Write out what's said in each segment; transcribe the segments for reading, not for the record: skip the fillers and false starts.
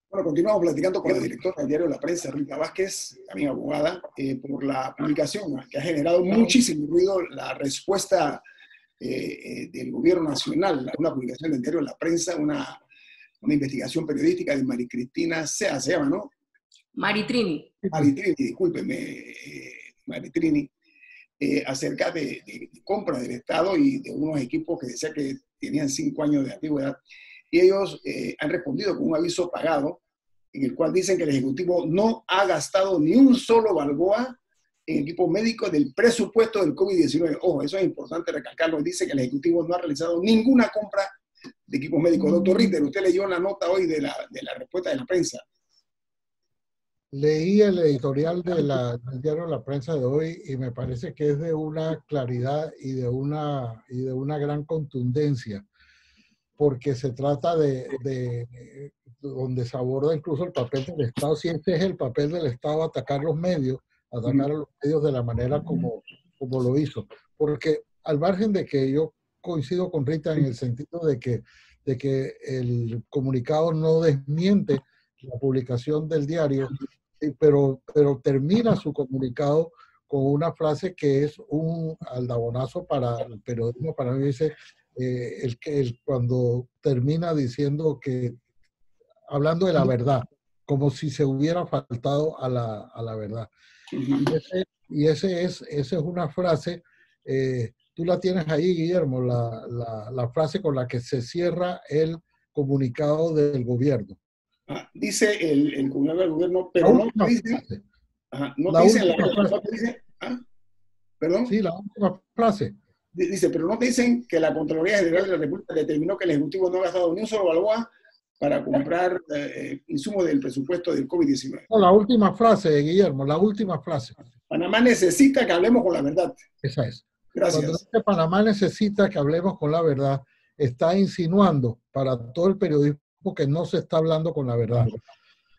Bueno, continuamos platicando con la directora del diario La Prensa, Rita Vázquez, también abogada, por la publicación que ha generado muchísimo ruido, la respuesta del gobierno nacional, una publicación del diario La Prensa, una investigación periodística de Maricristina Sea, se llama, ¿no? Maritrini. Maritrini, discúlpeme, Maritrini, acerca de compra del Estado y de unos equipos que decía que tenían 5 años de antigüedad. Y ellos han respondido con un aviso pagado en el cual dicen que el Ejecutivo no ha gastado ni un solo balboa en equipos médicos del presupuesto del COVID-19. Ojo, eso es importante recalcarlo. Dice que el Ejecutivo no ha realizado ninguna compra de equipos médicos. Doctor Ritter, usted leyó la nota hoy de la respuesta de la prensa. Leí el editorial del diario La Prensa de hoy y me parece que es de una claridad y de una gran contundencia, porque se trata de donde se aborda incluso el papel del Estado. Si este es el papel del Estado, atacar los medios, atacar a los medios de la manera como lo hizo. Porque al margen de que yo coincido con Rita en el sentido de que el comunicado no desmiente la publicación del diario, pero termina su comunicado con una frase que es un aldabonazo para el periodismo. Para mí dice, cuando termina diciendo que, hablando de la verdad, como si se hubiera faltado a la verdad. Y esa es una frase, tú la tienes ahí, Guillermo, la frase con la que se cierra el comunicado del gobierno. Dice el comunicado del gobierno, pero no dice... no dice... ¿Perdón? Sí, la última frase. Dice, pero no te dicen que la Contraloría General de la República determinó que el Ejecutivo no ha gastado ni un solo balboa para comprar insumos del presupuesto del COVID-19. No, la última frase, Guillermo, la última frase. Panamá necesita que hablemos con la verdad. Esa es. Gracias. Cuando dice Panamá necesita que hablemos con la verdad, está insinuando para todo el periodismo que no se está hablando con la verdad.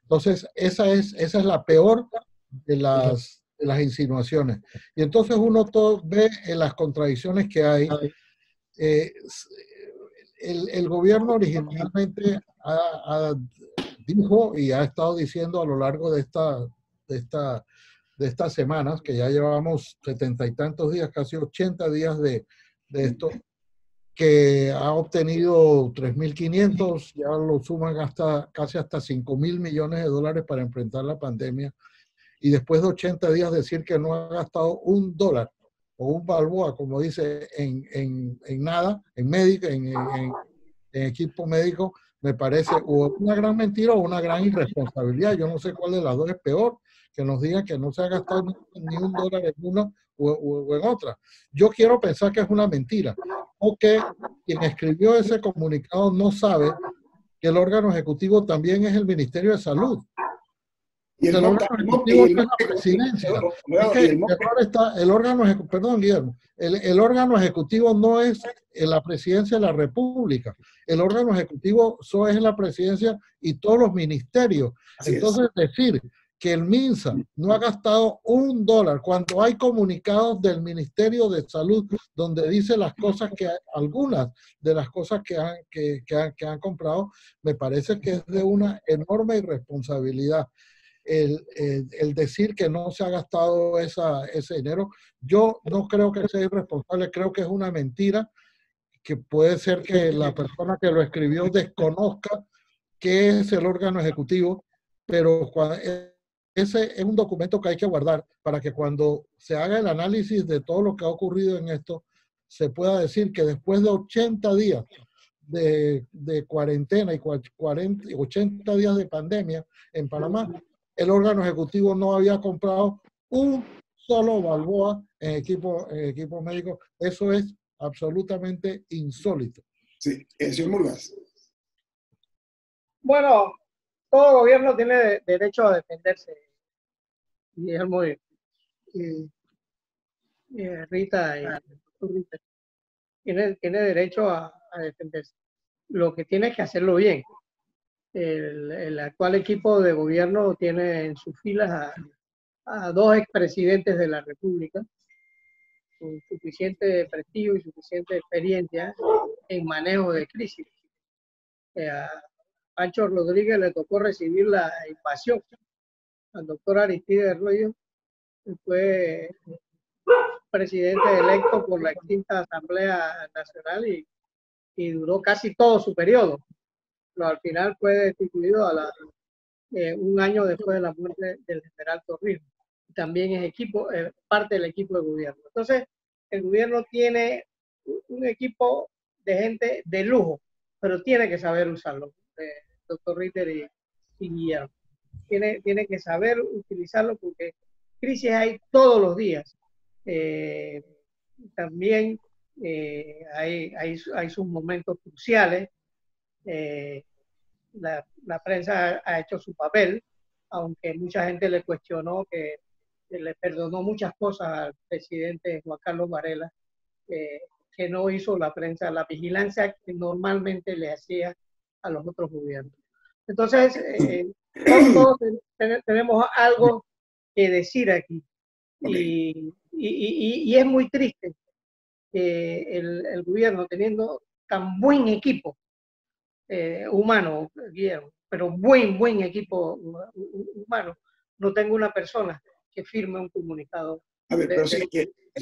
Entonces, esa es la peor de las insinuaciones. Y entonces uno ve en las contradicciones que hay. El gobierno originalmente dijo y ha estado diciendo a lo largo de estas semanas, que ya llevamos 70 y tantos días, casi 80 días de esto, que ha obtenido 3.500, ya lo suman casi hasta 5.000 millones de dólares para enfrentar la pandemia, y después de 80 días decir que no ha gastado un dólar o un balboa, como dice, en nada, en médico, en equipo médico, me parece o una gran mentira o una gran irresponsabilidad. Yo no sé cuál de las dos es peor, que nos digan que no se ha gastado ni un dólar en una o en otra. Yo quiero pensar que es una mentira, o que quien escribió ese comunicado no sabe que el órgano ejecutivo también es el Ministerio de Salud. Y el órgano ejecutivo no es la presidencia. El órgano ejecutivo no es la presidencia de la República. El órgano ejecutivo solo es la presidencia y todos los ministerios. Entonces, decir que el MINSA no ha gastado un dólar cuando hay comunicados del Ministerio de Salud donde dice las cosas algunas de las cosas que han comprado, me parece que es de una enorme irresponsabilidad. El decir que no se ha gastado ese dinero, yo no creo que sea irresponsable, creo que es una mentira, que puede ser que la persona que lo escribió desconozca qué es el órgano ejecutivo, pero ese es un documento que hay que guardar para que cuando se haga el análisis de todo lo que ha ocurrido en esto, se pueda decir que después de 80 días de cuarentena y 80 días de pandemia en Panamá, el órgano ejecutivo no había comprado un solo balboa en equipo médico. Eso es absolutamente insólito. Sí, señor Murgas. Bueno, todo gobierno tiene derecho a defenderse. Guillermo y Rita tiene derecho a defenderse. Lo que tiene es que hacerlo bien. El actual equipo de gobierno tiene en sus filas a 2 expresidentes de la República con suficiente prestigio y suficiente experiencia en manejo de crisis. Pancho Rodríguez le tocó recibir la invasión. Al doctor Aristides Arroyo fue presidente electo por la quinta Asamblea Nacional y duró casi todo su periodo, pero al final fue destituido un año después de la muerte del general Torrijos. También es parte del equipo de gobierno. Entonces, el gobierno tiene un equipo de gente de lujo, pero tiene que saber usarlo, doctor Ritter y Guillermo. Tiene que saber utilizarlo porque crisis hay todos los días. También hay sus momentos cruciales. La prensa ha hecho su papel, aunque mucha gente le cuestionó que le perdonó muchas cosas al presidente Juan Carlos Varela, que no hizo la prensa, la vigilancia que normalmente le hacía a los otros gobiernos. Entonces, todos tenemos algo que decir aquí. Okay. Y es muy triste que el gobierno, teniendo tan buen equipo humano, Guillermo, pero buen equipo humano, no tenga una persona que firme un comunicado. A ver, pero sí,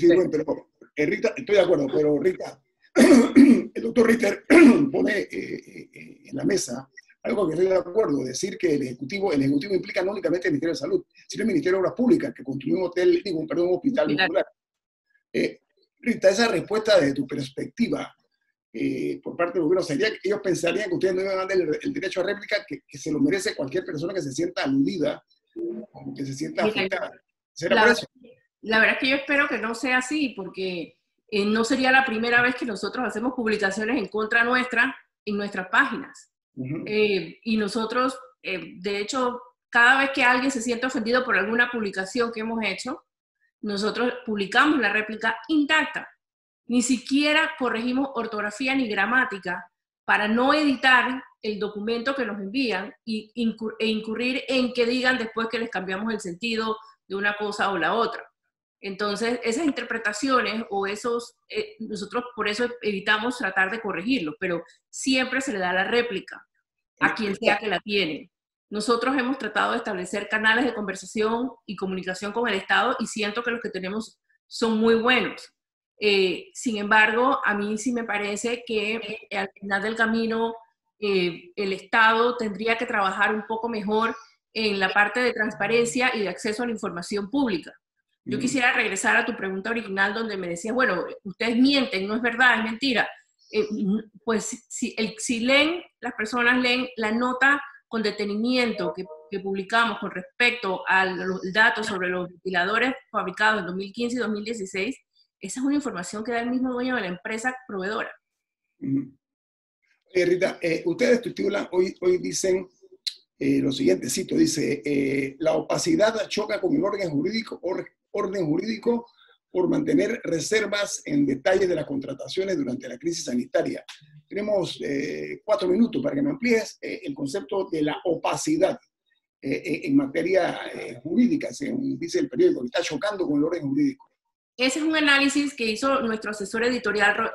bueno, pero Rita, estoy de acuerdo, pero Rita, el doctor Ritter pone en la mesa algo que estoy de acuerdo, decir que el ejecutivo implica no únicamente el Ministerio de Salud, sino el Ministerio de Obras Públicas, que construyó un hospital popular. Rita, esa respuesta desde tu perspectiva por parte del gobierno sería que ellos pensarían que ustedes no iban a dar el derecho a réplica que se lo merece cualquier persona que se sienta aludida o que se sienta afectada. ¿Será por eso? La verdad es que yo espero que no sea así, porque no sería la primera vez que nosotros hacemos publicaciones en contra nuestra en nuestras páginas. Y nosotros, de hecho, cada vez que alguien se siente ofendido por alguna publicación que hemos hecho, nosotros publicamos la réplica intacta. Ni siquiera corregimos ortografía ni gramática para no editar el documento que nos envían e incurrir en que digan después que les cambiamos el sentido de una cosa o la otra. Entonces, esas interpretaciones o nosotros por eso evitamos tratar de corregirlos, pero siempre se le da la réplica a quien sea que la tiene. Nosotros hemos tratado de establecer canales de conversación y comunicación con el Estado y siento que los que tenemos son muy buenos. Sin embargo, a mí sí me parece que al final del camino el Estado tendría que trabajar un poco mejor en la parte de transparencia y de acceso a la información pública. Yo quisiera regresar a tu pregunta original donde me decías, bueno, ustedes mienten, no es verdad, es mentira. Pues si leen, las personas leen la nota con detenimiento que publicamos con respecto a los datos sobre los ventiladores fabricados en 2015 y 2016, esa es una información que da el mismo dueño de la empresa proveedora. Rita, ustedes titulan, hoy dicen lo siguiente, cito, dice, la opacidad choca con el orden jurídico por mantener reservas en detalles de las contrataciones durante la crisis sanitaria. Tenemos 4 minutos para que me amplíes el concepto de la opacidad en materia jurídica, según dice el periódico, que está chocando con el orden jurídico. Ese es un análisis que hizo nuestro asesor editorial,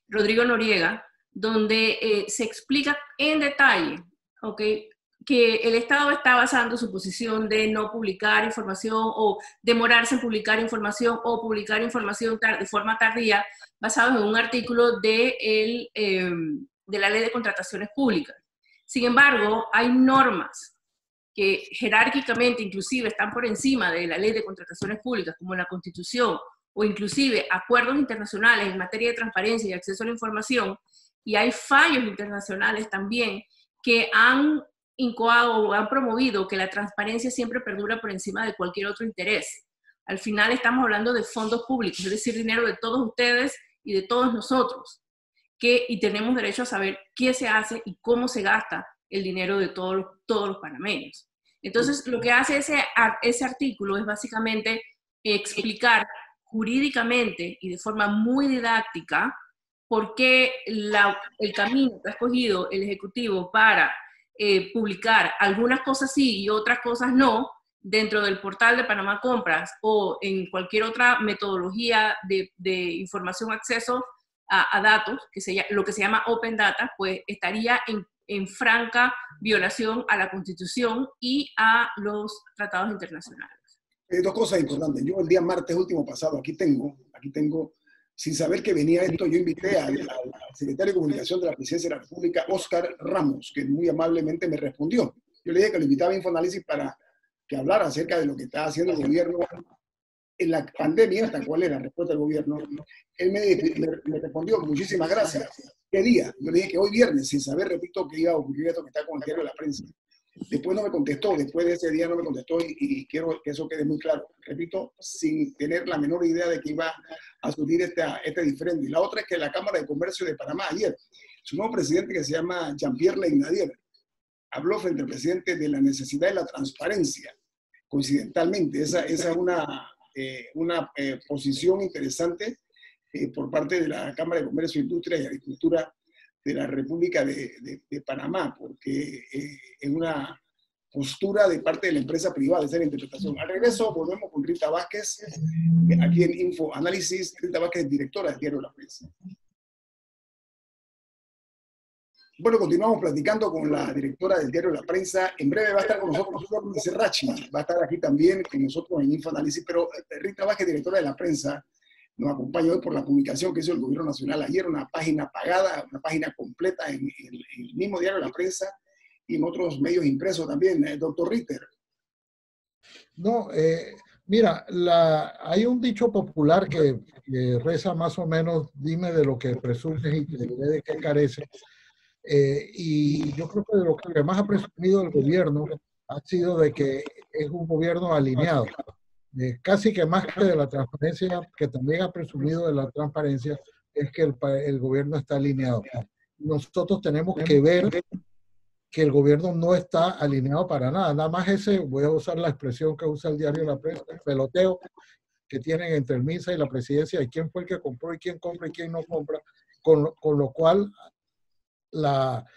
Rodrigo Noriega, donde se explica en detalle, ¿okay?, que el Estado está basando su posición de no publicar información o demorarse en publicar información o publicar información de forma tardía, basado en un artículo de la Ley de Contrataciones Públicas. Sin embargo, hay normas que jerárquicamente inclusive están por encima de la Ley de Contrataciones Públicas, como la Constitución, o inclusive acuerdos internacionales en materia de transparencia y acceso a la información, y hay fallos internacionales también que han incoado o han promovido que la transparencia siempre perdura por encima de cualquier otro interés. Al final estamos hablando de fondos públicos, es decir, dinero de todos ustedes y de todos nosotros, y tenemos derecho a saber qué se hace y cómo se gasta el dinero de todos los panameños. Entonces, lo que hace ese artículo es básicamente explicar jurídicamente y de forma muy didáctica por qué el camino que ha escogido el Ejecutivo para publicar algunas cosas sí y otras cosas no dentro del portal de Panamá Compras o en cualquier otra metodología de información acceso a datos, lo que se llama Open Data, pues estaría en franca violación a la Constitución y a los tratados internacionales. Dos cosas importantes. Yo el día martes último pasado, aquí tengo, sin saber que venía esto, yo invité al secretario de Comunicación de la Presidencia de la República, Óscar Ramos, que muy amablemente me respondió. Yo le dije que lo invitaba a Infoanálisis para que hablara acerca de lo que está haciendo el gobierno en la pandemia, hasta cuál es la respuesta del gobierno. Él me respondió, muchísimas gracias. ¿Qué día? Yo le dije que hoy viernes, sin saber, repito, que iba a ocurrir esto que está con el diario de la prensa. Después no me contestó, después de ese día no me contestó y quiero que eso quede muy claro. Repito, sin tener la menor idea de que iba a surgir este diferente. Y la otra es que la Cámara de Comercio de Panamá ayer, su nuevo presidente que se llama Jean-Pierre Leynadier, habló frente al presidente de la necesidad de la transparencia. Coincidentalmente, esa es una posición interesante por parte de la Cámara de Comercio, Industria y Agricultura de la República de Panamá, porque es una postura de parte de la empresa privada, esa es la interpretación. Al regreso volvemos con Rita Vázquez, aquí en Infoanálisis. Rita Vázquez, directora del Diario de la Prensa. Bueno, continuamos platicando con la directora del Diario de la Prensa. En breve va a estar con nosotros Flor Serrachi, va a estar aquí también con nosotros en Infoanálisis, pero Rita Vázquez, directora de la prensa, nos acompaña hoy por la publicación que hizo el Gobierno Nacional ayer, una página pagada, una página completa en el mismo Diario de la Prensa y en otros medios impresos también. Doctor Ritter. No, mira, hay un dicho popular que reza más o menos, dime de lo que presumes y te diré de qué careces. Y yo creo que de lo que más ha presumido el gobierno ha sido de que es un gobierno alineado. Casi que más que de la transparencia, que también ha presumido de la transparencia, es que el gobierno está alineado. Nosotros tenemos que ver que el gobierno no está alineado para nada. Nada más voy a usar la expresión que usa el Diario de la Prensa, el peloteo que tienen entre el MINSA y la presidencia, y quién fue el que compró y quién compra y quién no compra, con lo cual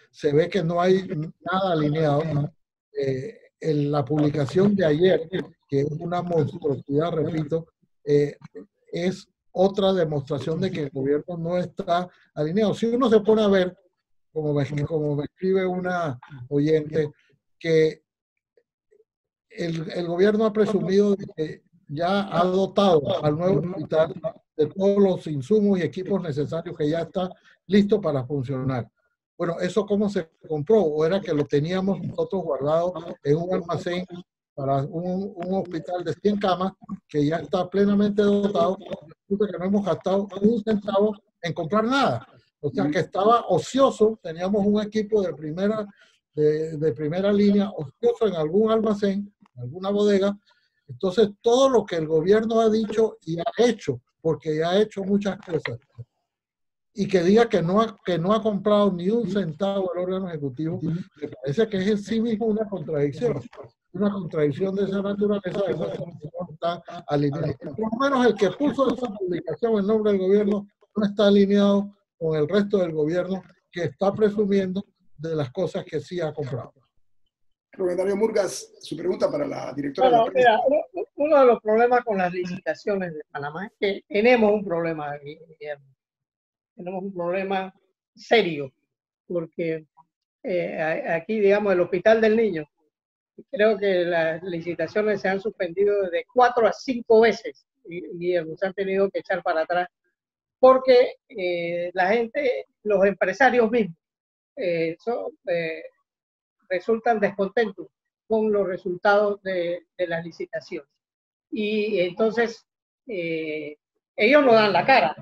se ve que no hay nada alineado. En la publicación de ayer, que es una monstruosidad, repito, es otra demostración de que el gobierno no está alineado. Si uno se pone a ver, como me escribe una oyente, que el gobierno ha presumido de que ya ha dotado al nuevo hospital de todos los insumos y equipos necesarios, que ya está listo para funcionar. Bueno, ¿eso cómo se compró? ¿O era que lo teníamos nosotros guardado en un almacén para un hospital de 100 camas que ya está plenamente dotado, que no hemos gastado un centavo en comprar nada? O sea, que estaba ocioso, teníamos un equipo de primera línea ocioso en algún almacén, en alguna bodega. Entonces, todo lo que el gobierno ha dicho y ha hecho, porque ya ha hecho muchas cosas, y que diga que no ha comprado ni un centavo el órgano ejecutivo, me parece que es en sí mismo una contradicción de esa naturaleza. Esa no está alineado. Por lo menos el que puso esa publicación en nombre del gobierno no está alineado con el resto del gobierno, que está presumiendo de las cosas que sí ha comprado. Rubén Darío Murgas, su pregunta para la directora de la prensa. Mira, uno de los problemas con las licitaciones de Panamá es que tenemos un problema aquí. Tenemos un problema serio, porque aquí, digamos, el Hospital del Niño, creo que las licitaciones se han suspendido de 4 a 5 veces y se han tenido que echar para atrás, porque la gente, los empresarios mismos, resultan descontentos con los resultados de las licitaciones. Y entonces, ellos no dan la cara.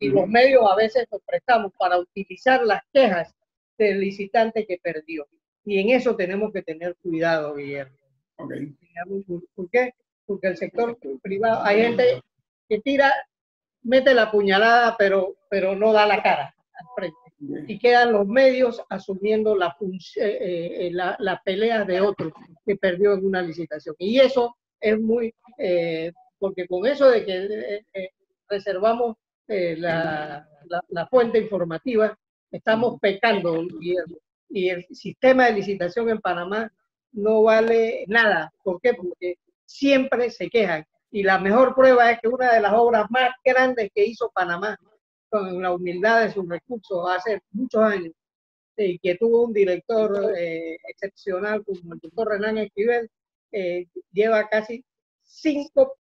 Y los medios a veces nos prestamos para utilizar las quejas del licitante que perdió. Y en eso tenemos que tener cuidado, Guillermo. Okay. ¿Por qué? Porque el sector privado, hay gente que mete la puñalada, pero no da la cara al frente. Y quedan los medios asumiendo la pelea de otro que perdió en una licitación. Y eso es muy... porque con eso de que reservamos la fuente informativa, estamos pecando, Guillermo. Y el sistema de licitación en Panamá no vale nada. ¿Por qué? Porque siempre se quejan. Y la mejor prueba es que una de las obras más grandes que hizo Panamá, con la humildad de sus recursos hace muchos años, que tuvo un director excepcional como el doctor Renan Esquivel, lleva casi 5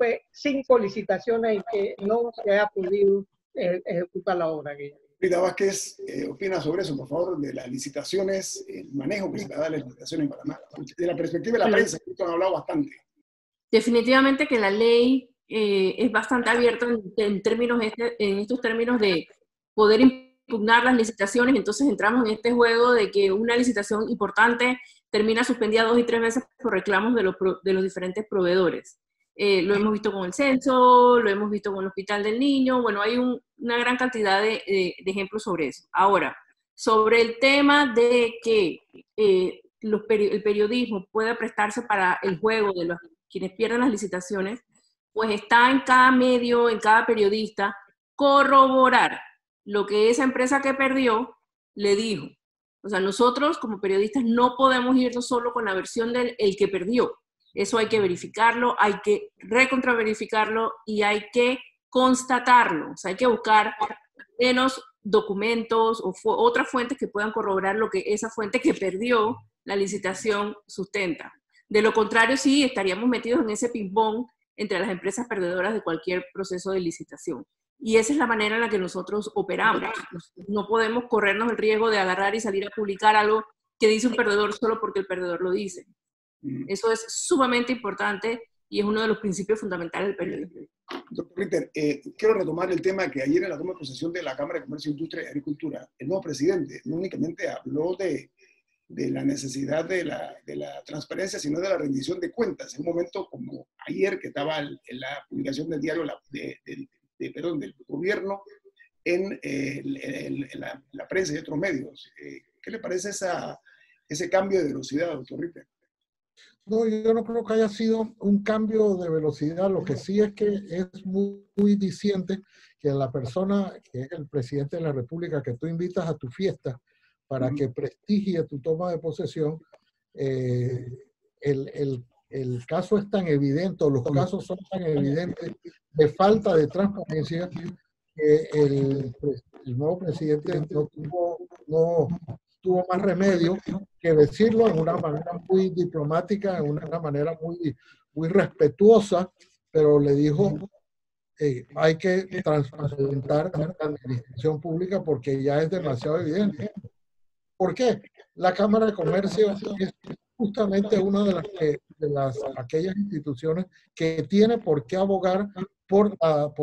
licitaciones en que no se ha podido ejecutar la obra. Rita Vázquez, opina sobre eso, por favor, de las licitaciones, el manejo que se le da a las licitaciones en Panamá. De la perspectiva de la prensa, que han hablado bastante. Definitivamente que la ley es bastante abierta en estos términos de poder impugnar las licitaciones. Entonces entramos en este juego de que una licitación importante termina suspendida 2 y 3 veces por reclamos de los diferentes proveedores. Lo hemos visto con el censo, lo hemos visto con el Hospital del Niño. Bueno, hay una gran cantidad de ejemplos sobre eso. Ahora, sobre el tema de que el periodismo pueda prestarse para el juego de quienes pierden las licitaciones, pues está en cada medio, en cada periodista, corroborar lo que esa empresa que perdió le dijo. O sea, nosotros como periodistas no podemos irnos solo con la versión del que perdió. Eso hay que verificarlo, hay que recontraverificarlo y hay que constatarlo. O sea, hay que buscar menos documentos o otras fuentes que puedan corroborar lo que esa fuente que perdió la licitación sustenta. De lo contrario, sí, estaríamos metidos en ese ping-pong entre las empresas perdedoras de cualquier proceso de licitación. Y esa es la manera en la que nosotros operamos. No podemos corrernos el riesgo de agarrar y salir a publicar algo que dice un perdedor solo porque el perdedor lo dice. Eso es sumamente importante y es uno de los principios fundamentales del periodismo. Doctor Ritter, quiero retomar el tema que ayer en la toma de posesión de la Cámara de Comercio, Industria y Agricultura, el nuevo presidente no únicamente habló de la necesidad de la transparencia, sino de la rendición de cuentas. En un momento como ayer, que estaba en la publicación del diario del gobierno en la prensa y otros medios. ¿Qué le parece ese cambio de velocidad, doctor Ritter? No, yo no creo que haya sido un cambio de velocidad. Lo que sí es que es muy diciente que la persona que es el presidente de la República, que tú invitas a tu fiesta para que prestigie tu toma de posesión, el caso es tan evidente, o los casos son tan evidentes de falta de transparencia, que el nuevo presidente no tuvo más remedio que decirlo en una manera muy diplomática, en una manera muy respetuosa, pero le dijo, hay que transparentar la administración pública porque ya es demasiado evidente. ¿Por qué? La Cámara de Comercio es justamente una de aquellas instituciones que tiene por qué abogar por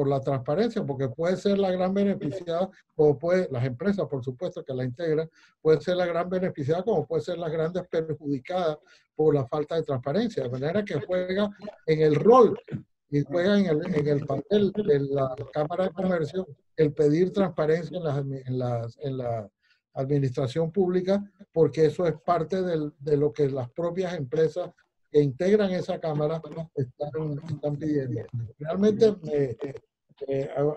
la transparencia, porque puede ser la gran beneficiada, como las empresas, por supuesto, que la integran, puede ser la gran beneficiada, como puede ser las grandes perjudicadas por la falta de transparencia, de manera que juega en el rol y juega en el papel de la Cámara de Comercio el pedir transparencia en la administración pública, porque eso es parte de lo que las propias empresas que integran esa Cámara están pidiendo. Realmente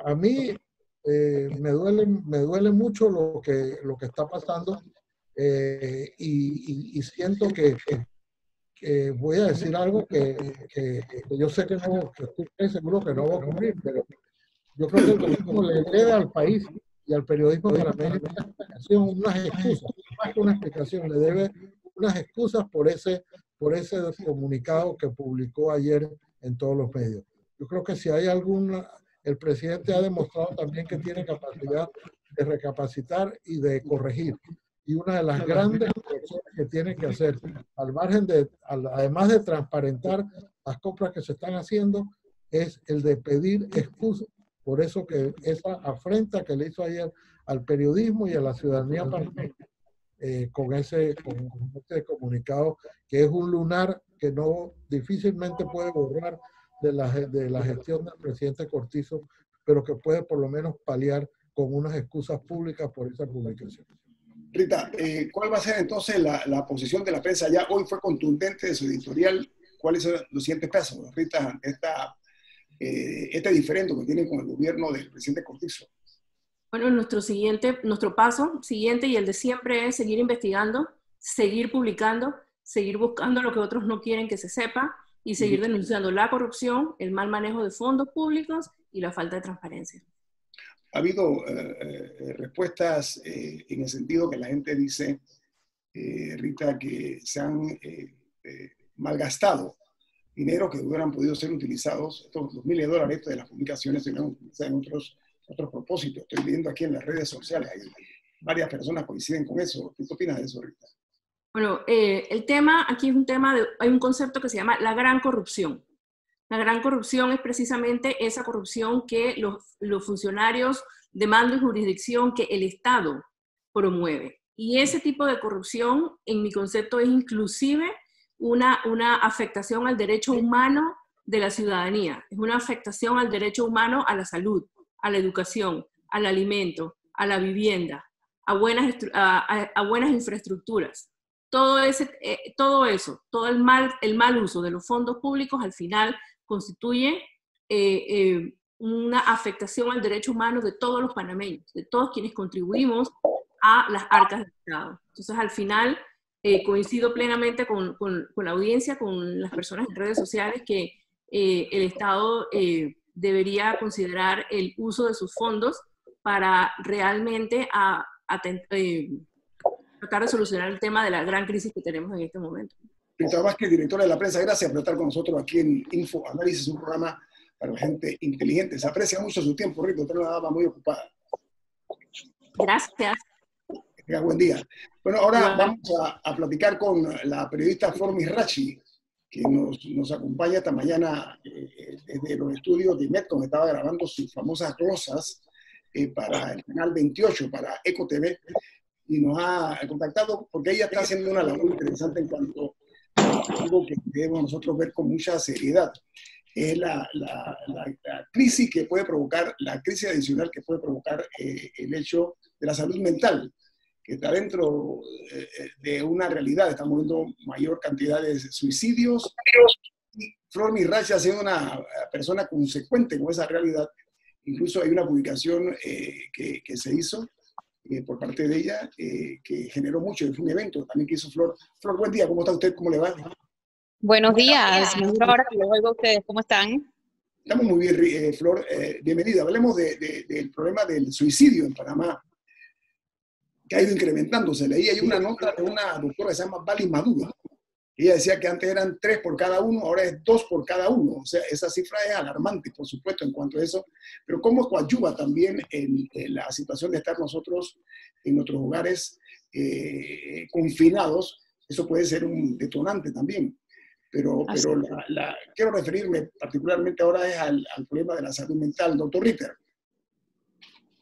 a mí me duele mucho lo que está pasando, y siento que voy a decir algo que yo sé que estoy seguro que no va a ocurrir, pero yo creo que el gobierno le debe al país y al periodismo panameño unas excusas, más que una explicación, le debe unas excusas por ese comunicado que publicó ayer en todos los medios. Yo creo que si hay el presidente ha demostrado también que tiene capacidad de recapacitar y de corregir. Y una de las grandes cosas que tiene que hacer, además de transparentar las compras que se están haciendo, es el de pedir excusas. Por eso que esa afrenta que le hizo ayer al periodismo y a la ciudadanía panameña, con este comunicado, que es un lunar que difícilmente puede borrar de la gestión del presidente Cortizo, pero que puede por lo menos paliar con unas excusas públicas por esa publicación. Rita, ¿cuál va a ser entonces la posición de la prensa? Ya hoy fue contundente de su editorial. ¿Cuáles son los siguientes pasos, Rita, este diferendo que tienen con el gobierno del presidente Cortizo? Bueno, nuestro paso siguiente y el de siempre es seguir investigando, seguir publicando, seguir buscando lo que otros no quieren que se sepa y seguir denunciando la corrupción, el mal manejo de fondos públicos y la falta de transparencia. ha habido respuestas en el sentido que la gente dice, Rita, que se han malgastado dinero que hubieran podido ser utilizados, estos $2 millones de las publicaciones se hubieran utilizado en otros propósitos. Estoy viendo aquí en las redes sociales, hay varias personas coinciden con eso. ¿Qué opinas de eso, Rita? Bueno, el tema, aquí es un tema, hay un concepto que se llama la gran corrupción. La gran corrupción es precisamente esa corrupción que los funcionarios de mando y jurisdicción que el Estado promueve. Y ese tipo de corrupción, en mi concepto, es inclusive una afectación al derecho humano de la ciudadanía. Es una afectación al derecho humano a la salud, a la educación, al alimento, a la vivienda, a buenas infraestructuras. Todo eso, todo el mal uso de los fondos públicos al final constituye una afectación al derecho humano de todos los panameños, de todos quienes contribuimos a las arcas del Estado. Entonces, al final, coincido plenamente con la audiencia, con las personas en redes sociales, que el Estado debería considerar el uso de sus fondos para realmente tratar de solucionar el tema de la gran crisis que tenemos en este momento. Rita Vázquez, directora de la prensa, gracias por estar con nosotros aquí en Info Análisis, un programa para la gente inteligente. Se aprecia mucho su tiempo, Rita, usted es una dama muy ocupada. Gracias. Que tenga buen día. Bueno, ahora vamos a platicar con la periodista Flor Mirachi, que nos acompaña esta mañana desde los estudios de Metcon. Estaba grabando sus famosas glosas para el canal 28, para Eco TV, y nos ha contactado porque ella está haciendo una labor interesante en cuanto a algo que debemos nosotros ver con mucha seriedad. Es la crisis que puede provocar, la crisis adicional que puede provocar el hecho de la salud mental, que está dentro de una realidad. Estamos viendo mayor cantidad de suicidios. Y Flor Mirachi ha sido una persona consecuente con esa realidad. Incluso hay una publicación que se hizo por parte de ella, que generó mucho. Fue un evento también que hizo Flor. Flor, buen día, ¿cómo está usted? ¿Cómo le va? Buenos días, ahora que los oigo a ustedes, ¿cómo están? Estamos muy bien, Flor, bienvenida. Hablemos del problema del suicidio en Panamá, que ha ido incrementándose. Leí ahí una nota de una doctora que se llama Vali Maduro. Ella decía que antes eran 3 por cada uno, ahora es 2 por cada uno. O sea, esa cifra es alarmante, por supuesto, en cuanto a eso. Pero ¿cómo coadyuva también en la situación de estar nosotros en nuestros hogares confinados? Eso puede ser un detonante también. Pero quiero referirme particularmente ahora es al problema de la salud mental. Doctor Ritter.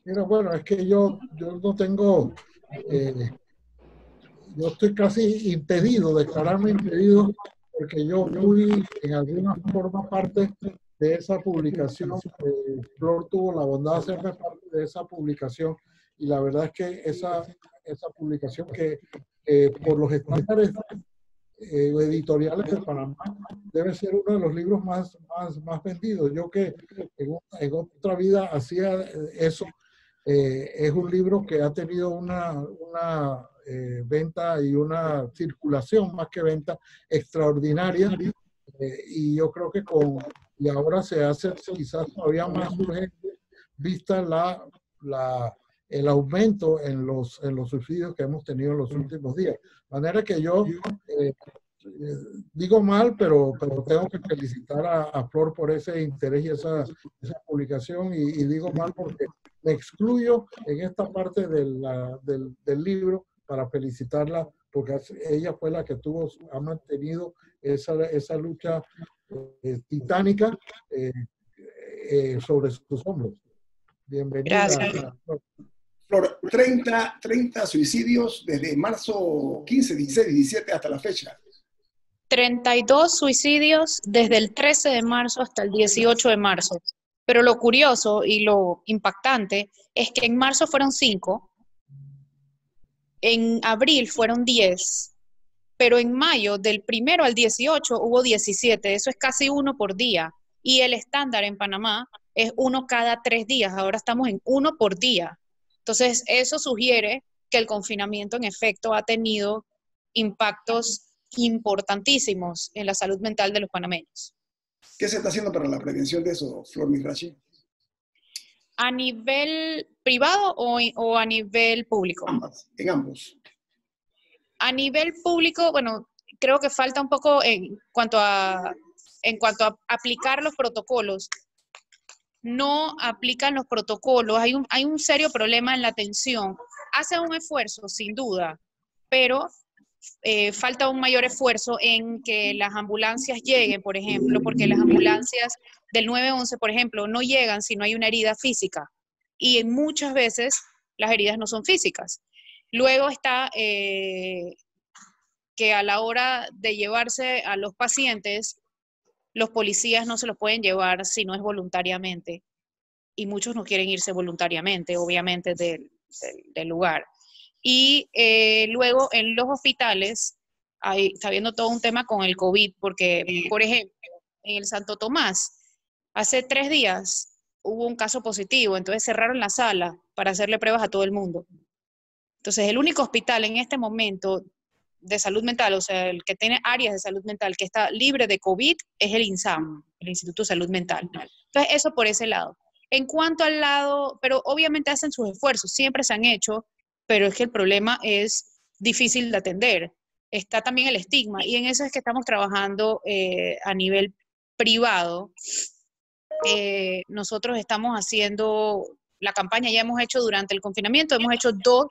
Mira, bueno, es que yo no tengo... yo estoy casi impedido, declararme impedido, porque yo fui en alguna forma parte de esa publicación. Flor tuvo la bondad de hacerme parte de esa publicación, y la verdad es que esa publicación que por los estándares editoriales de Panamá debe ser uno de los libros más vendidos. Yo que en otra vida hacía eso, es un libro que ha tenido una venta y una circulación, más que venta, extraordinaria, y yo creo que y ahora se hace quizás todavía más urgente vista el aumento en los suicidios que hemos tenido en los últimos días. De manera que yo digo mal, pero tengo que felicitar a Flor por ese interés y esa publicación, y digo mal porque me excluyo en esta parte del libro para felicitarla, porque ella fue la que ha mantenido esa lucha titánica sobre sus hombros. Bienvenida. Gracias. Flor, 30 suicidios desde marzo 15, 16, 17 hasta la fecha. 32 suicidios desde el 13 de marzo hasta el 18 de marzo. Pero lo curioso y lo impactante es que en marzo fueron 5, en abril fueron 10, pero en mayo del 1 al 18 hubo 17. Eso es casi 1 por día. Y el estándar en Panamá es 1 cada 3 días. Ahora estamos en 1 por día. Entonces, eso sugiere que el confinamiento en efecto ha tenido impactos importantísimos en la salud mental de los panameños. ¿Qué se está haciendo para la prevención de eso, Flor Mirachi? ¿A nivel privado o a nivel público? Ambas, en ambos. A nivel público, bueno, creo que falta un poco en cuanto a aplicar los protocolos. No aplican los protocolos, hay un serio problema en la atención. Hacen un esfuerzo, sin duda, pero falta un mayor esfuerzo en que las ambulancias lleguen, por ejemplo, porque las ambulancias del 911, por ejemplo, no llegan si no hay una herida física. Y muchas veces las heridas no son físicas. Luego está que a la hora de llevarse a los pacientes, los policías no se los pueden llevar si no es voluntariamente. Y muchos no quieren irse voluntariamente, obviamente, del lugar. Y luego en los hospitales está habiendo todo un tema con el COVID, porque, por ejemplo, en el Santo Tomás, hace 3 días hubo un caso positivo, entonces cerraron la sala para hacerle pruebas a todo el mundo. Entonces, el único hospital en este momento de salud mental, o sea, el que tiene áreas de salud mental que está libre de COVID, es el INSAM, el Instituto de Salud Mental. Entonces, eso por ese lado. En cuanto al lado, pero obviamente hacen sus esfuerzos, siempre se han hecho, pero es que el problema es difícil de atender. Está también el estigma, y en eso es que estamos trabajando a nivel privado. Nosotros estamos haciendo la campaña, ya hemos hecho durante el confinamiento, hemos hecho 2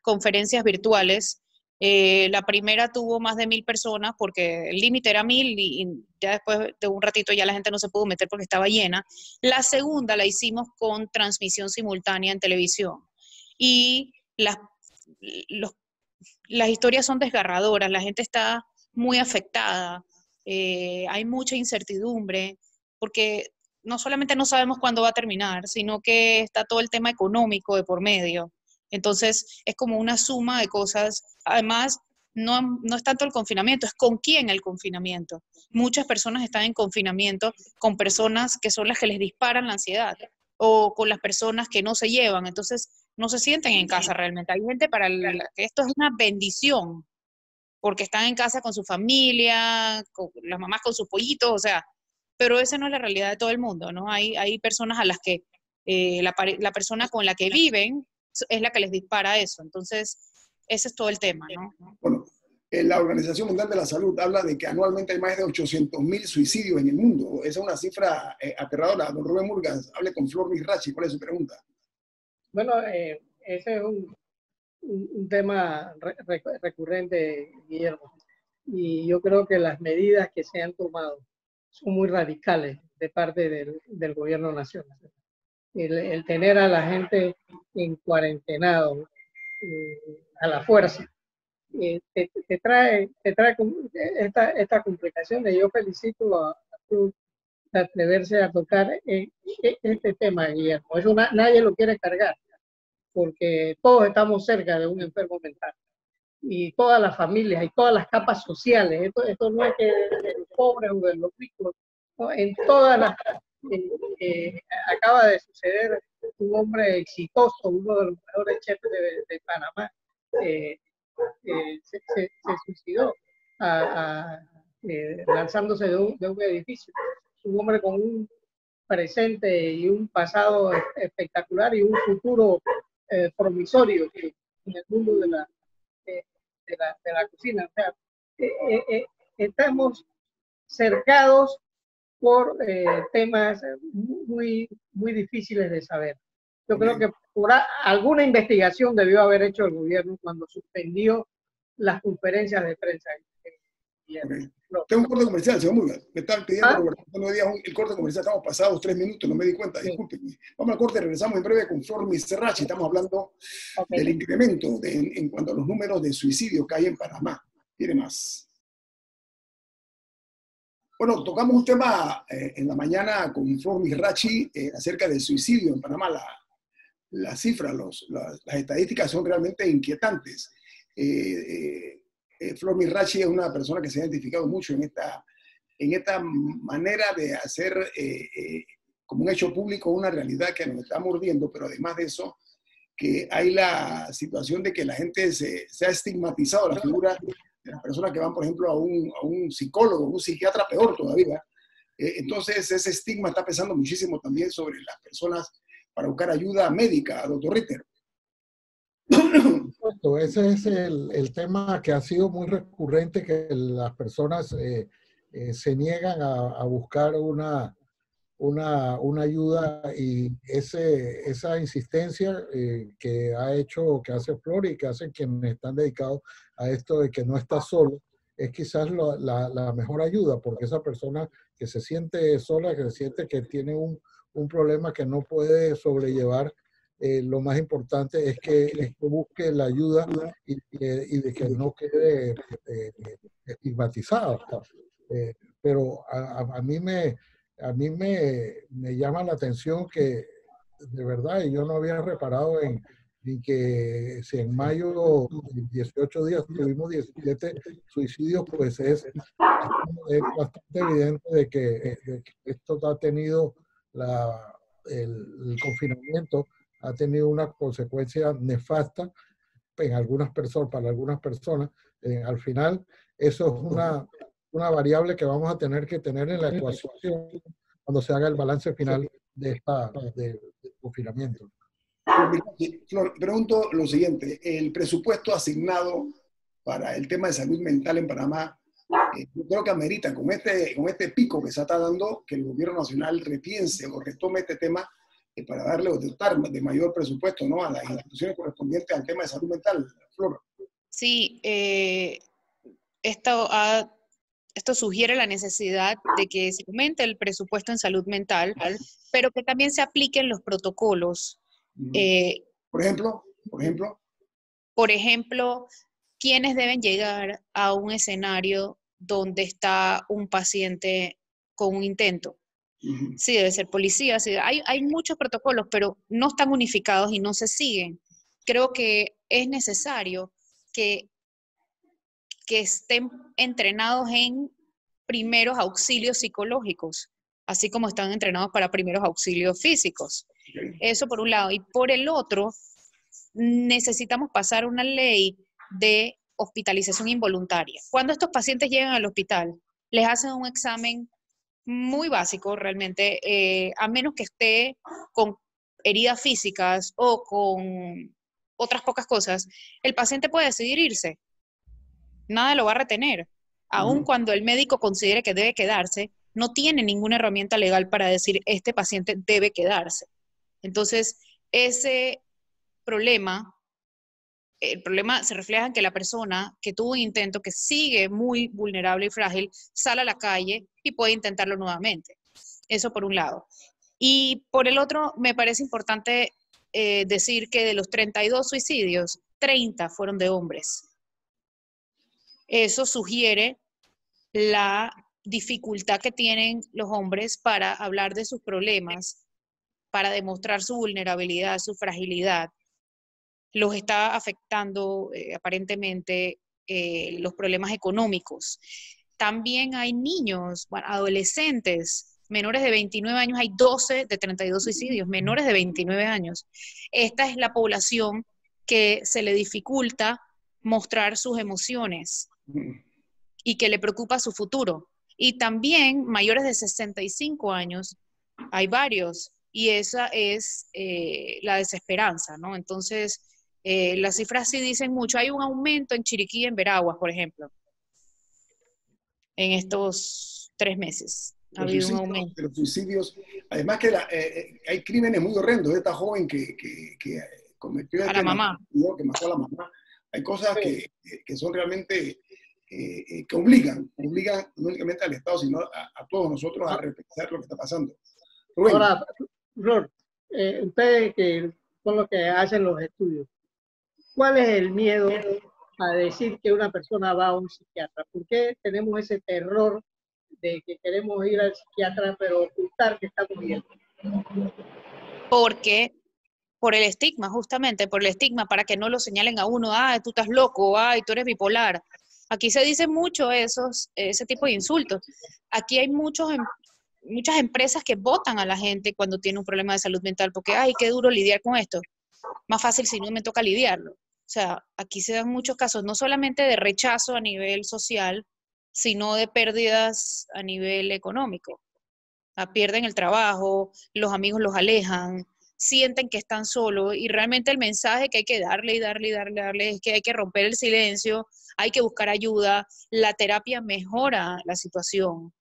conferencias virtuales. La primera tuvo más de 1000 personas porque el límite era 1000 y ya después de un ratito ya la gente no se pudo meter porque estaba llena. La segunda la hicimos con transmisión simultánea en televisión. Y las historias son desgarradoras, la gente está muy afectada, hay mucha incertidumbre, porque no solamente no sabemos cuándo va a terminar, sino que está todo el tema económico de por medio. Entonces, es como una suma de cosas. Además, no es tanto el confinamiento, es con quién el confinamiento. Muchas personas están en confinamiento con personas que son las que les disparan la ansiedad, o con las personas que no se llevan, entonces no se sienten en casa realmente. Hay gente para la que esto es una bendición, porque están en casa con su familia, con las mamás con sus pollitos, o sea, pero esa no es la realidad de todo el mundo, ¿no? Hay personas a las que la persona con la que viven es la que les dispara eso. Entonces, ese es todo el tema, ¿no? Bueno, la Organización Mundial de la Salud habla de que anualmente hay más de 800.000 suicidios en el mundo. Esa es una cifra aterradora. Don Rubén Murgas, hable con Flor Mizrachi. ¿Cuál es su pregunta? Bueno, ese es un tema recurrente, Guillermo. Y yo creo que las medidas que se han tomado son muy radicales de parte del gobierno nacional. El tener a la gente en cuarentenado a la fuerza te trae esta complicación. Y yo felicito a tu de atreverse a tocar este tema, Guillermo. Eso nadie lo quiere cargar, porque todos estamos cerca de un enfermo mental. Y todas las familias y todas las capas sociales, esto no es que de los pobres o de los ricos, ¿no? En todas las... acaba de suceder un hombre exitoso, uno de los mejores chefs de Panamá, se suicidó lanzándose de un edificio. Un hombre con un presente y un pasado espectacular y un futuro promisorio en el mundo de la cocina. O sea, estamos cercados por temas muy difíciles de saber. Yo creo que por alguna investigación debió haber hecho el gobierno cuando suspendió las conferencias de prensa. Tengo un corte comercial, señor Murgas. Me están pidiendo el corte comercial. Estamos pasados 3 minutos, no me di cuenta. Discúlpenme. Vamos al corte, regresamos en breve con Flor Mizrachi. Estamos hablando del incremento en cuanto a los números de suicidios que hay en Panamá. Tiene más. Bueno, tocamos un tema en la mañana con Flor Mizrachi acerca del suicidio en Panamá. Las cifras, las estadísticas son realmente inquietantes. Flor Mizrachi es una persona que se ha identificado mucho en esta manera de hacer como un hecho público una realidad que nos está mordiendo, pero además de eso, que hay la situación de que la gente se ha estigmatizado la figura de las personas que van, por ejemplo, a un psicólogo, un psiquiatra, peor todavía. Entonces, ese estigma está pesando muchísimo también sobre las personas para buscar ayuda médica, doctor Ritter. Ese es el tema que ha sido muy recurrente, que las personas se niegan a buscar una ayuda, y esa insistencia que hace Flor y que hacen quienes están dedicados a esto de que no está solo, es quizás la mejor ayuda, porque esa persona que se siente sola, que se siente que tiene un problema que no puede sobrellevar, lo más importante es que busque la ayuda y de que no quede estigmatizada. Pero a mí me llama la atención que, de verdad, yo no había reparado en que si en mayo, 18 días, tuvimos 17 suicidios, pues es bastante evidente de que esto ha tenido, el confinamiento ha tenido una consecuencia nefasta en algunas personas, para algunas personas. Al final, eso es una variable que vamos a tener que tener en la ecuación cuando se haga el balance final del confinamiento. Flor, pregunto lo siguiente: el presupuesto asignado para el tema de salud mental en Panamá, yo creo que amerita, con este pico que se está dando, que el gobierno nacional repiense o retome este tema para darle o dotar de mayor presupuesto, ¿no?, a las instituciones correspondientes al tema de salud mental. Flor. Sí, esto sugiere la necesidad de que se aumente el presupuesto en salud mental, pero que también se apliquen los protocolos. Por ejemplo, ¿quiénes deben llegar a un escenario donde está un paciente con un intento? Sí, debe ser policía. Sí, hay muchos protocolos, pero no están unificados y no se siguen. Creo que es necesario que estén entrenados en primeros auxilios psicológicos, así como están entrenados para primeros auxilios físicos. Eso por un lado. Y por el otro, necesitamos pasar una ley de hospitalización involuntaria. Cuando estos pacientes llegan al hospital, les hacen un examen muy básico realmente, a menos que esté con heridas físicas o con otras pocas cosas, el paciente puede decidir irse. Nada lo va a retener. Aun cuando el médico considere que debe quedarse, no tiene ninguna herramienta legal para decir este paciente debe quedarse. Entonces, el problema se refleja en que la persona que tuvo un intento, que sigue muy vulnerable y frágil, sale a la calle y puede intentarlo nuevamente. Eso por un lado. Y por el otro, me parece importante decir que de los 32 suicidios, 30 fueron de hombres. Eso sugiere la dificultad que tienen los hombres para hablar de sus problemas, para demostrar su vulnerabilidad, su fragilidad. Los está afectando aparentemente los problemas económicos. También hay niños, adolescentes, menores de 29 años, hay 12 de 32 suicidios, menores de 29 años. Esta es la población que se le dificulta mostrar sus emociones y que le preocupa su futuro. Y también mayores de 65 años, hay varios, y esa es la desesperanza, ¿no? Entonces, las cifras sí dicen mucho. Hay un aumento en Chiriquí y en Veraguas, por ejemplo, en estos 3 meses. Ha habido un aumento. De los suicidios, además que hay crímenes muy horrendos de esta joven que cometió a la mamá. Que mató a la mamá. Hay cosas que son realmente que obligan no únicamente al Estado, sino a todos nosotros a repensar lo que está pasando. Rubén. Ahora, Flor, ustedes que son los que hacen los estudios, ¿cuál es el miedo a decir que una persona va a un psiquiatra? ¿Por qué tenemos ese terror de que queremos ir al psiquiatra pero ocultar que estamos bien? Porque por el estigma, justamente, por el estigma, para que no lo señalen a uno, tú estás loco, tú eres bipolar. Aquí se dice mucho ese tipo de insultos. Aquí hay muchas empresas que votan a la gente cuando tiene un problema de salud mental, porque, qué duro lidiar con esto. Más fácil si no me toca lidiarlo. O sea, aquí se dan muchos casos, no solamente de rechazo a nivel social, sino de pérdidas a nivel económico. Pierden el trabajo, los amigos los alejan, sienten que están solos y realmente el mensaje que hay que darle y darle y darle y darle es que hay que romper el silencio, hay que buscar ayuda, la terapia mejora la situación.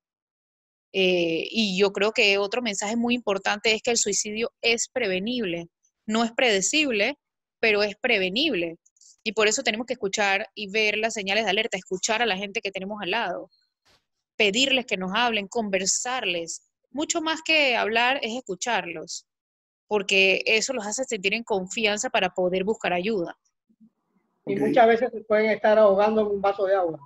Y yo creo que otro mensaje muy importante es que el suicidio es prevenible, no es predecible, pero es prevenible. Y por eso tenemos que escuchar y ver las señales de alerta, escuchar a la gente que tenemos al lado, pedirles que nos hablen, conversarles. Mucho más que hablar es escucharlos, porque eso los hace sentir en confianza para poder buscar ayuda. Y muchas veces se pueden estar ahogando en un vaso de agua.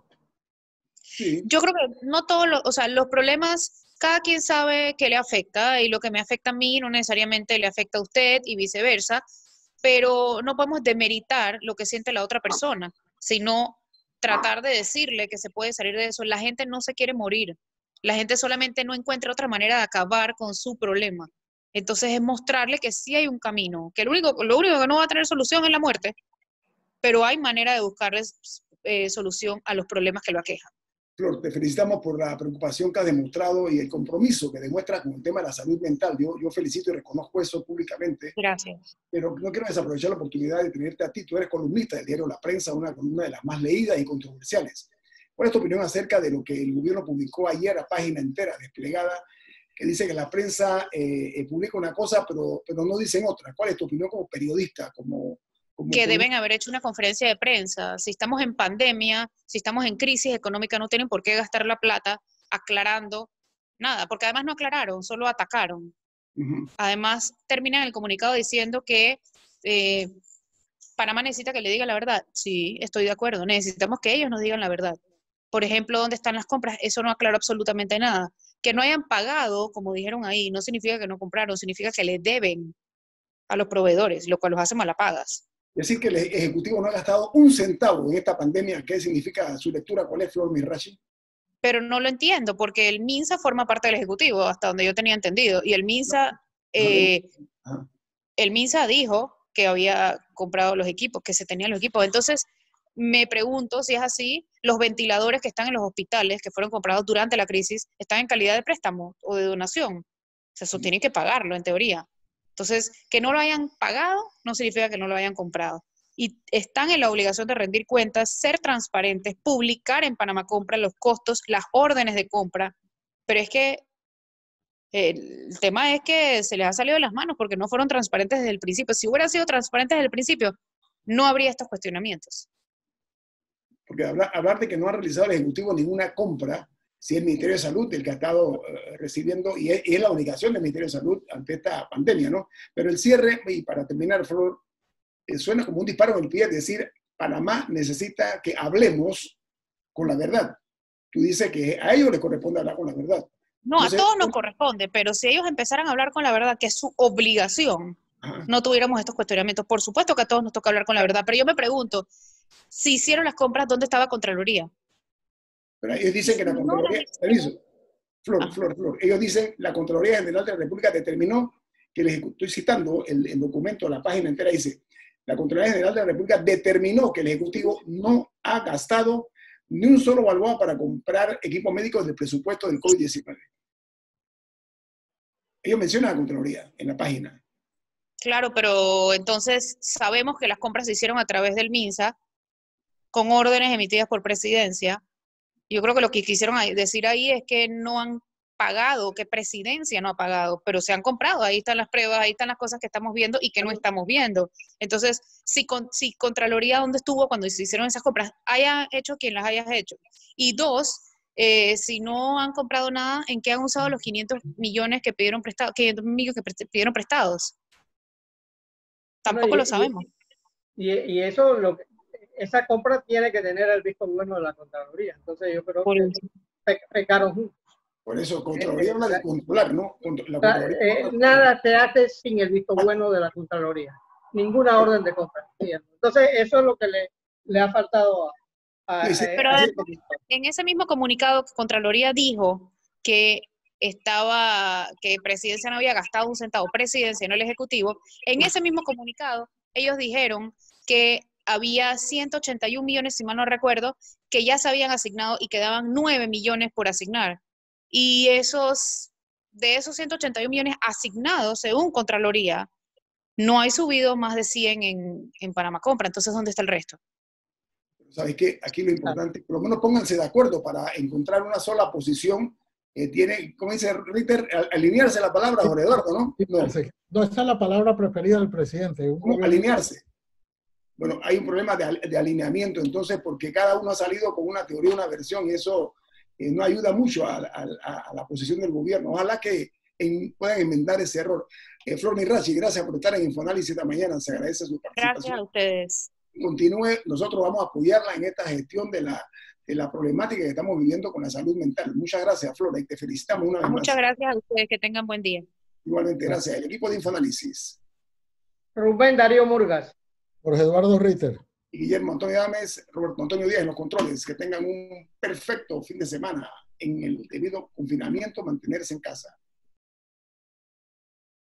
Sí. Yo creo que no todos los problemas, cada quien sabe qué le afecta, y lo que me afecta a mí no necesariamente le afecta a usted y viceversa, pero no podemos demeritar lo que siente la otra persona, sino tratar de decirle que se puede salir de eso. La gente no se quiere morir, la gente solamente no encuentra otra manera de acabar con su problema. Entonces es mostrarle que sí hay un camino, que lo único que no va a tener solución es la muerte, pero hay manera de buscarles solución a los problemas que lo aquejan. Flor, te felicitamos por la preocupación que has demostrado y el compromiso que demuestras con el tema de la salud mental. Yo felicito y reconozco eso públicamente. Gracias. Pero no quiero desaprovechar la oportunidad de tenerte a ti. Tú eres columnista del diario La Prensa, una columna de las más leídas y controversiales. ¿Cuál es tu opinión acerca de lo que el gobierno publicó ayer a página entera desplegada, que dice que la prensa publica una cosa, pero no dicen otra? ¿Cuál es tu opinión como periodista? Que deben haber hecho una conferencia de prensa. Si estamos en pandemia, si estamos en crisis económica, no tienen por qué gastar la plata aclarando nada, porque además no aclararon, solo atacaron. Además, terminan el comunicado diciendo que Panamá necesita que le diga la verdad. Sí, estoy de acuerdo, necesitamos que ellos nos digan la verdad. Por ejemplo, ¿dónde están las compras? Eso no aclaró absolutamente nada. Que no hayan pagado, como dijeron ahí, no significa que no compraron, significa que le deben a los proveedores, lo cual los hace malapagas. Decir que el Ejecutivo no ha gastado un centavo en esta pandemia, ¿qué significa su lectura? ¿Cuál es, Flor Mirachi? Pero no lo entiendo, porque el MINSA forma parte del Ejecutivo, hasta donde yo tenía entendido, y el MINSA dijo que había comprado los equipos, que se tenían los equipos. Entonces, me pregunto si es así, los ventiladores que están en los hospitales, que fueron comprados durante la crisis, ¿están en calidad de préstamo o de donación? O sea, eso tienen que pagarlo, en teoría. Entonces, que no lo hayan pagado no significa que no lo hayan comprado. Y están en la obligación de rendir cuentas, ser transparentes, publicar en Panamá Compra los costos, las órdenes de compra. Pero es que el tema es que se les ha salido de las manos porque no fueron transparentes desde el principio. Si hubieran sido transparentes desde el principio, no habría estos cuestionamientos. Porque hablar de que no ha realizado el Ejecutivo ninguna compra, si el Ministerio de Salud el que ha estado recibiendo, y es la obligación del Ministerio de Salud ante esta pandemia, ¿no? Pero el cierre, y para terminar, Flor, suena como un disparo en el pie, es decir, Panamá necesita que hablemos con la verdad. Tú dices que a ellos les corresponde hablar con la verdad. No, entonces, a todos nos corresponde, pero si ellos empezaran a hablar con la verdad, que es su obligación, no tuviéramos estos cuestionamientos. Por supuesto que a todos nos toca hablar con la verdad, pero yo me pregunto, si hicieron las compras, ¿dónde estaba Contraloría? Pero ellos dicen que la Contraloría, Flor, ellos dicen la Contraloría General de la República determinó que estoy citando el documento, la página entera dice, la Contraloría General de la República determinó que el Ejecutivo no ha gastado ni un solo balboa para comprar equipos médicos del presupuesto del COVID-19. Ellos mencionan a la Contraloría en la página. Claro, pero entonces sabemos que las compras se hicieron a través del MINSA, con órdenes emitidas por presidencia. Yo creo que lo que quisieron decir ahí es que no han pagado, que presidencia no ha pagado, pero se han comprado. Ahí están las pruebas, ahí están las cosas que estamos viendo y que no estamos viendo. Entonces, si Contraloría, ¿dónde estuvo cuando se hicieron esas compras? Haya hecho quien las haya hecho. Y dos, si no han comprado nada, ¿en qué han usado los 500 millones que pidieron prestados? 500 millones que pidieron prestados. Tampoco lo sabemos. Y eso, esa compra tiene que tener el visto bueno de la Contraloría. Entonces yo creo que pecaron juntos. Por eso, Contraloría habla de controlar, ¿no? Nada se hace sin el visto bueno de la Contraloría. Ninguna orden de compra. Entonces eso es lo que le ha faltado pero en ese mismo comunicado, Contraloría dijo que Presidencia no había gastado un centavo, Presidencia, no el Ejecutivo. En ese mismo comunicado, ellos dijeron que había 181 millones, si mal no recuerdo, que ya se habían asignado y quedaban 9 millones por asignar. Y de esos 181 millones asignados, según Contraloría, No hay subido más de 100 en Panamá Compra, entonces ¿dónde está el resto? ¿Sabes qué? Aquí lo importante, por lo menos pónganse de acuerdo para encontrar una sola posición. Tiene, como dice Ritter, alinearse la palabra, Jorge Eduardo, ¿no? No, no, esta es la palabra preferida del presidente. Alinearse. Bueno, hay un problema de alineamiento, entonces, porque cada uno ha salido con una teoría, una versión, y eso no ayuda mucho a la posición del gobierno. Ojalá que puedan enmendar ese error. Flor Mirachi, gracias por estar en Infoanálisis esta mañana, se agradece su participación. Gracias a ustedes. Continúe, nosotros vamos a apoyarla en esta gestión de la problemática que estamos viviendo con la salud mental. Muchas gracias, Flora, y te felicitamos una vez más. Muchas gracias a ustedes, que tengan buen día. Igualmente, gracias. El equipo de Infoanálisis. Rubén Darío Murgas. Jorge Eduardo Ritter. Y Guillermo Antonio Adames, Roberto Antonio Díaz en los controles. Que tengan un perfecto fin de semana en el debido confinamiento, mantenerse en casa.